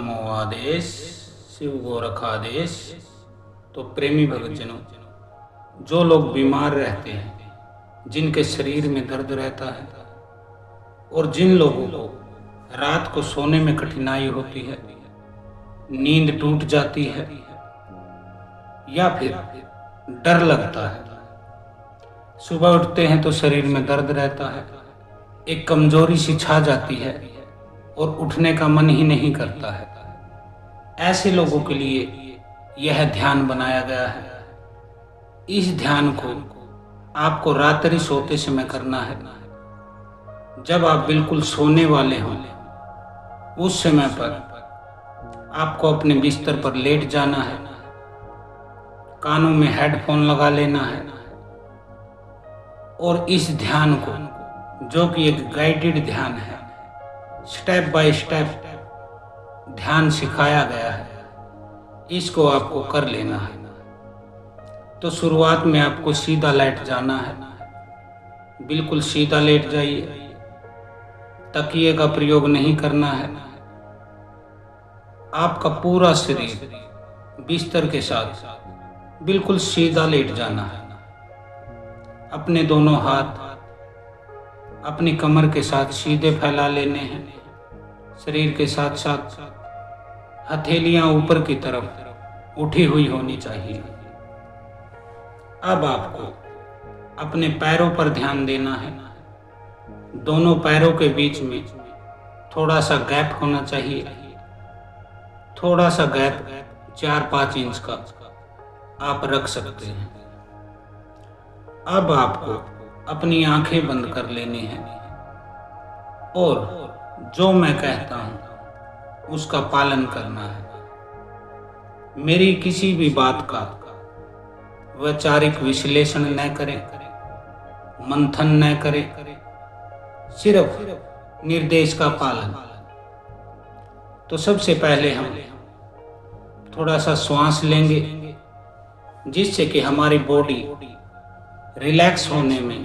नमो आदेश शिव गोरखादेश। तो प्रेमी भक्तजनों, जो लोग बीमार रहते हैं, जिनके शरीर में दर्द रहता है और जिन लोगों को रात को सोने में कठिनाई होती है, नींद टूट जाती है या फिर डर लगता है, सुबह उठते हैं तो शरीर में दर्द रहता है, एक कमजोरी सी छा जाती है और उठने का मन ही नहीं करता है, ऐसे लोगों के लिए यह ध्यान बनाया गया है। इस ध्यान को आपको रात्रि सोते समय करना है। जब आप बिल्कुल सोने वाले हों, उस समय पर आपको अपने बिस्तर पर लेट जाना है, कानों में हेडफोन लगा लेना है और इस ध्यान को, जो कि एक गाइडेड ध्यान है, स्टेप बाय स्टेप ध्यान सिखाया गया है, इसको आपको कर लेना है। तो शुरुआत में आपको सीधा लेट जाना है, बिल्कुल सीधा लेट जाइए, तकिए का प्रयोग नहीं करना है। आपका पूरा शरीर बिस्तर के साथ बिल्कुल सीधा लेट जाना है। अपने दोनों हाथ अपनी कमर के साथ सीधे फैला लेने हैं, शरीर के साथ साथ हथेलियां ऊपर की तरफ उठी हुई होनी चाहिए। अब आपको अपने पैरों पर ध्यान देना है। दोनों पैरों के बीच में थोड़ा सा गैप होना चाहिए, थोड़ा सा गैप 4-5 इंच का आप रख सकते हैं। अब आपको अपनी आंखें बंद कर लेनी हैं और जो मैं कहता हूं उसका पालन करना है। मेरी किसी भी बात का वैचारिक विश्लेषण न करें, मंथन न करें, सिर्फ निर्देश का पालन। तो सबसे पहले हम थोड़ा सा श्वास लेंगे, जिससे कि हमारी बॉडी रिलैक्स होने में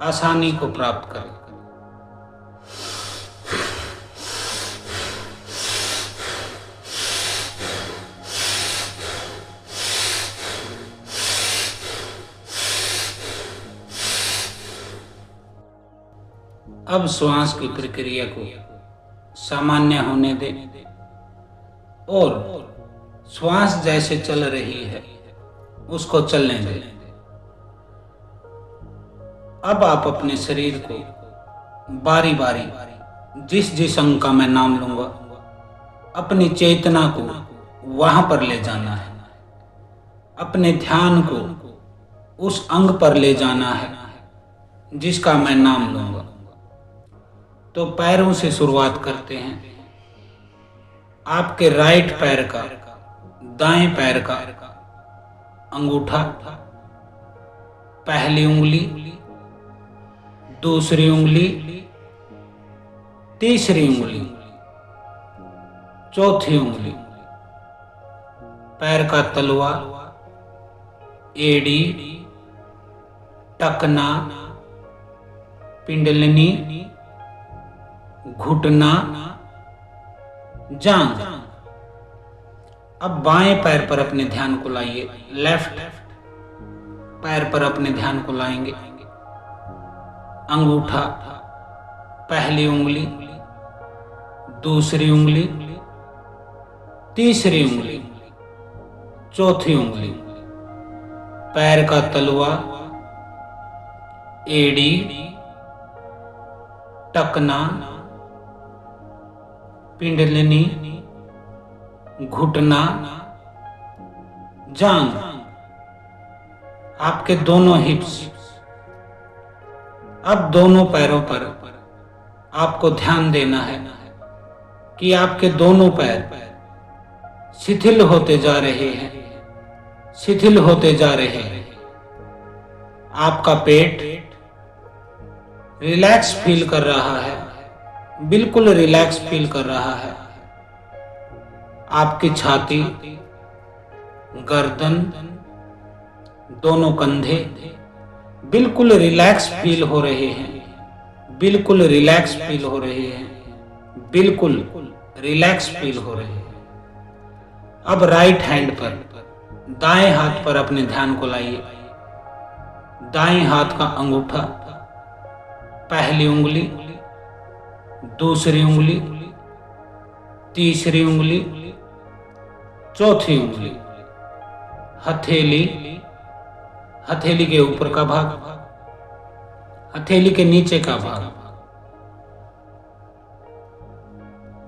आसानी को प्राप्त करे। अब श्वास की प्रक्रिया को सामान्य होने दें और श्वास जैसे चल रही है उसको चलने दें। अब आप अपने शरीर को बारी बारी, जिस जिस अंग का मैं नाम लूंगा, अपनी चेतना को वहां पर ले जाना है, अपने ध्यान को उस अंग पर ले जाना है जिसका मैं नाम लूंगा। तो पैरों से शुरुआत करते हैं। आपके राइट पैर का, दाएं पैर का अंगूठा, पहली उंगली, दूसरी उंगली, तीसरी उंगली, चौथी उंगली, पैर का तलवा, एड़ी, टकना, पिंडलिनी, घुटना, जांघ। अब बाएं पैर पर अपने ध्यान को लाइए, लेफ्ट पैर पर अपने ध्यान को लाएंगे। अंगूठा, पहली उंगली, दूसरी उंगली, तीसरी उंगली, चौथी उंगली, पैर का तलवा, एड़ी, टकना, पिंडलिनी, घुटना, जांघ। आपके दोनों हिप्स। अब दोनों पैरों पर आपको ध्यान देना है कि आपके दोनों पैर शिथिल होते जा रहे हैं, शिथिल होते जा रहे हैं। आपका पेट रिलैक्स फील कर रहा है, बिल्कुल रिलैक्स फील कर रहा है। आपकी छाती, गर्दन, दोनों कंधे बिल्कुल रिलैक्स फील हो रहे हैं, बिल्कुल रिलैक्स फील हो रहे हैं, बिल्कुल रिलैक्स फील हो रहे हैं। अब राइट हैंड पर, दाएं हाथ पर अपने ध्यान को लाइए। दाएं हाथ का अंगूठा, पहली उंगली, दूसरी उंगली, तीसरी उंगली, चौथी उंगली, हथेली, हथेली के ऊपर का भाग, हथेली के नीचे का भाग,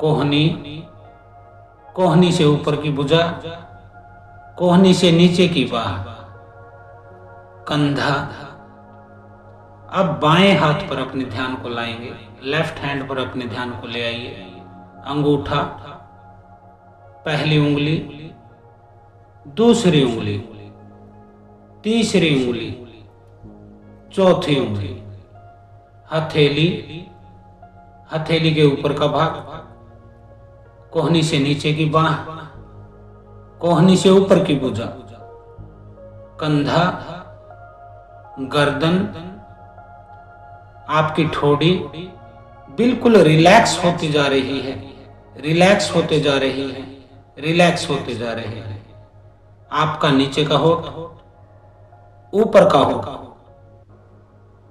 कोहनी, कोहनी से ऊपर की भुजा, कोहनी से नीचे की बाह, कंधा। अब बाएं हाथ पर अपने ध्यान को लाएंगे, लेफ्ट हैंड पर अपने ध्यान को ले आइए। अंगूठा, पहली उंगली, दूसरी उंगली, तीसरी उंगली, चौथी उंगली, हथेली, हथेली के ऊपर का भाग, कोहनी से नीचे की बाह, कोहनी से ऊपर की भुजा, कंधा, गर्दन। आपकी ठोड़ी बिल्कुल रिलैक्स होती जा रही है, रिलैक्स होते जा रही है, रिलैक्स होते जा रहे हैं। आपका नीचे का होठ, ऊपर का होठ,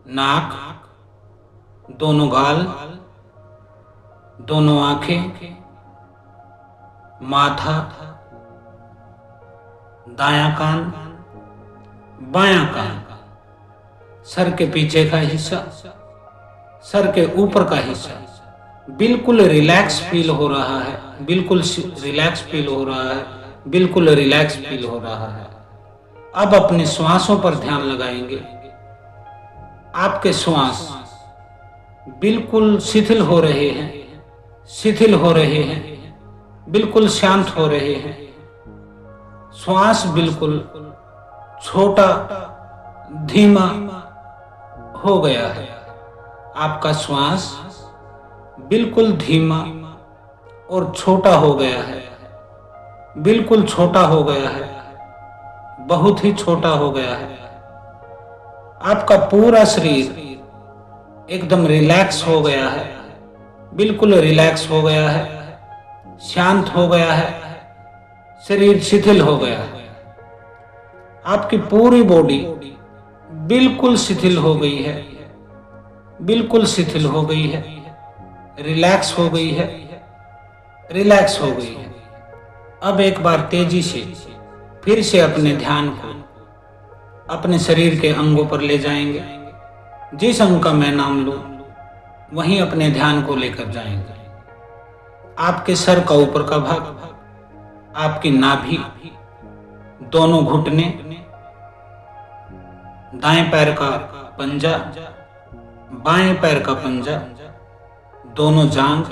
नाक, दोनों गाल, दोनों आंखें, माथा, दायां कान, बायां कान, सर के पीछे का हिस्सा, सर के ऊपर का हिस्सा बिल्कुल रिलैक्स फील हो रहा है, बिल्कुल रिलैक्स फील हो रहा है, बिल्कुल रिलैक्स फील हो रहा है। अब अपने श्वासों पर ध्यान लगाएंगे। आपके श्वास बिल्कुल शिथिल हो रहे हैं, शिथिल हो रहे हैं, बिल्कुल शांत हो रहे हैं। श्वास बिल्कुल छोटा, धीमा हो गया है। आपका श्वास बिल्कुल धीमा और छोटा हो गया है, बिल्कुल छोटा हो गया है, बहुत ही छोटा हो गया है। आपका पूरा शरीर एकदम रिलैक्स हो गया है, बिल्कुल रिलैक्स हो गया है, शांत हो गया है, शरीर शिथिल हो गया है। आपकी पूरी बॉडी बिल्कुल शिथिल हो गई है, बिल्कुल शिथिल हो गई है, रिलैक्स हो गई है, रिलैक्स हो गई है। अब एक बार तेजी से फिर से अपने ध्यान को अपने शरीर के अंगों पर ले जाएंगे। जिस अंग का मैं नाम लूं वहीं अपने ध्यान को लेकर जाएंगे। आपके सर का ऊपर का भाग, आपकी नाभि, दोनों घुटने, दाएं पैर का पंजा, बाएं पैर का पंजा, दोनों जांघ,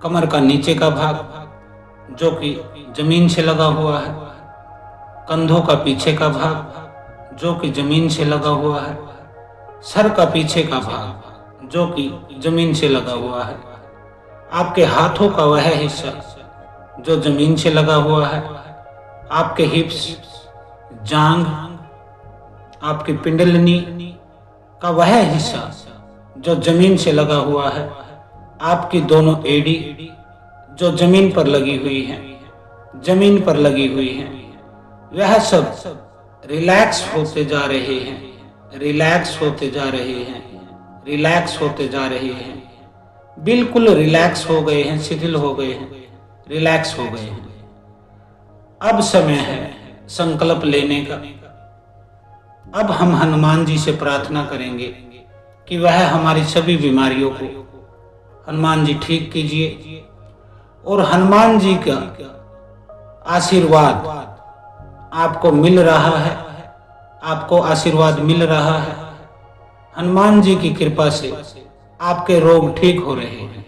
कमर का नीचे का भाग जो कि जमीन से लगा हुआ है, कंधों का पीछे का भाग जो कि जमीन से लगा हुआ है, सर का पीछे का भाग जो कि जमीन से लगा हुआ है, आपके हाथों का वह हिस्सा जो जमीन से लगा हुआ है, आपके हिप्स, जांघ, आपकी पिंडलिनी का वह हिस्सा जो जमीन से लगा हुआ है, आपकी दोनों एड़ी जो जमीन पर लगी हुई है, जमीन पर लगी हुई है, वह सब रिलैक्स होते जा रहे हैं, रिलैक्स होते जा रहे हैं, रिलैक्स होते जा रहे हैं, बिल्कुल रिलैक्स हो गए हैं, शिथिल हो गए हैं, रिलैक्स हो गए हैं। अब समय है संकल्प लेने का। अब हम हनुमान जी से प्रार्थना करेंगे कि वह हमारी सभी बीमारियों को हनुमान जी ठीक कीजिए और हनुमान जी का आशीर्वाद आपको मिल रहा है, आपको आशीर्वाद मिल रहा है। हनुमान जी की कृपा से आपके रोग ठीक हो रहे हैं।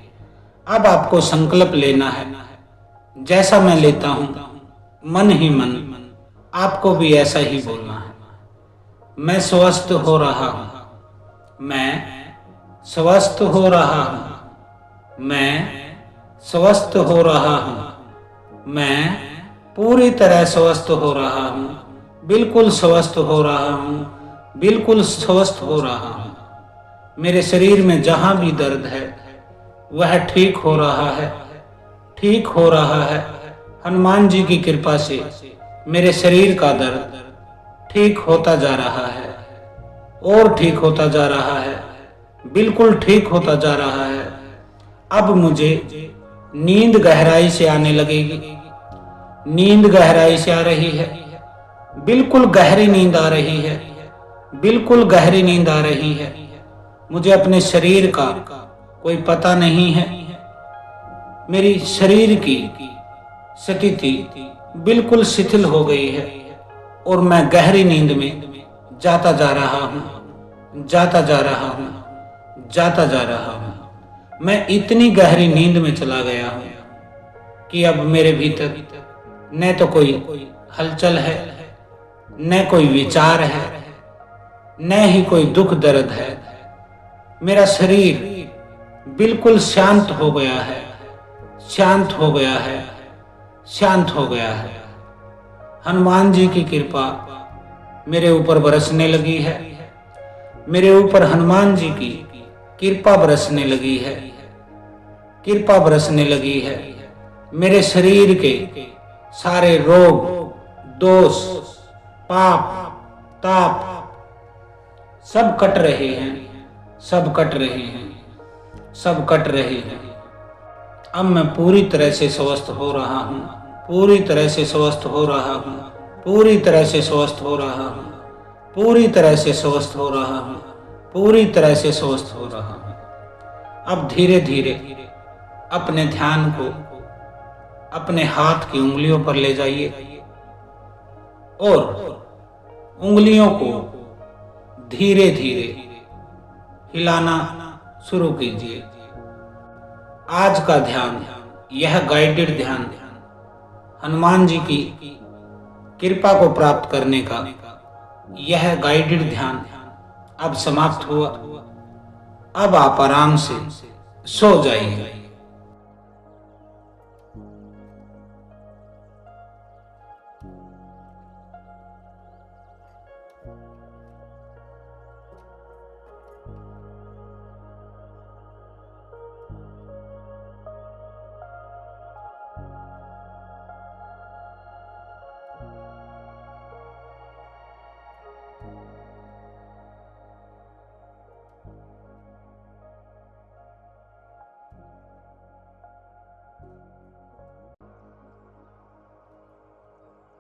अब आपको संकल्प लेना है, जैसा मैं लेता हूं मन ही मन आपको भी ऐसा ही बोलना है। मैं स्वस्थ हो रहा हूं, मैं स्वस्थ हो रहा हूं, मैं स्वस्थ हो रहा हूं, मैं पूरी तरह स्वस्थ हो रहा हूं, बिल्कुल स्वस्थ हो रहा हूं, बिल्कुल स्वस्थ हो रहा हूं। मेरे शरीर में जहां भी दर्द है वह ठीक हो रहा है, ठीक हो रहा है। हनुमान जी की कृपा से मेरे शरीर का दर्द ठीक होता जा रहा है और ठीक होता जा रहा है, बिल्कुल ठीक होता जा रहा है। अब मुझे नींद गहराई से आने लगेगी। नींद गहराई से आ रही है, बिल्कुल गहरी नींद आ रही है, बिल्कुल गहरी नींद आ रही है। मुझे अपने शरीर का कोई पता नहीं है। मेरी शरीर की स्थिति बिल्कुल शिथिल हो गई है और मैं गहरी नींद में जाता जा रहा हूँ, जाता जा रहा हूँ, जाता जा रहा हूँ। मैं इतनी गहरी नींद में चला गया हूँ कि अब मेरे भीतर न तो कोई हलचल है, न कोई विचार है, न ही कोई दुख दर्द है। मेरा शरीर बिल्कुल शांत हो गया है, शांत हो गया है, शांत हो गया है। हनुमान जी की कृपा मेरे ऊपर बरसने लगी है। मेरे ऊपर हनुमान जी की कृपा बरसने लगी है, कृपा बरसने लगी है। मेरे शरीर के सारे रोग, दोष, पाप, ताप सब कट रहे हैं, सब कट रहे हैं, सब कट रहे हैं। अब मैं पूरी तरह से स्वस्थ हो रहा हूँ, पूरी तरह से स्वस्थ हो रहा हूँ, पूरी तरह से स्वस्थ हो रहा हूँ, पूरी तरह से स्वस्थ हो रहा हूँ, पूरी तरह से स्वस्थ हो रहा हूँ। अब धीरे धीरे अपने ध्यान को अपने हाथ की उंगलियों पर ले जाइए और उंगलियों को धीरे धीरे हिलाना शुरू कीजिए। आज का ध्यान, यह गाइडेड ध्यान हनुमान जी की कृपा को प्राप्त करने का यह गाइडेड ध्यान अब समाप्त हुआ। अब आप आराम से सो जाइए।